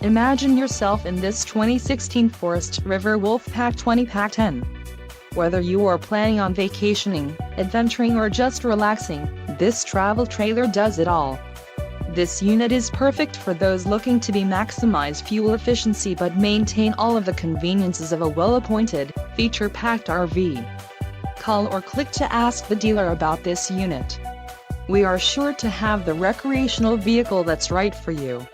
Imagine yourself in this 2016 Forest River Wolfpack 20PACK10. Whether you are planning on vacationing, adventuring or just relaxing, this travel trailer does it all. This unit is perfect for those looking to maximize fuel efficiency but maintain all of the conveniences of a well-appointed, feature-packed RV. Call or click to ask the dealer about this unit. We are sure to have the recreational vehicle that's right for you.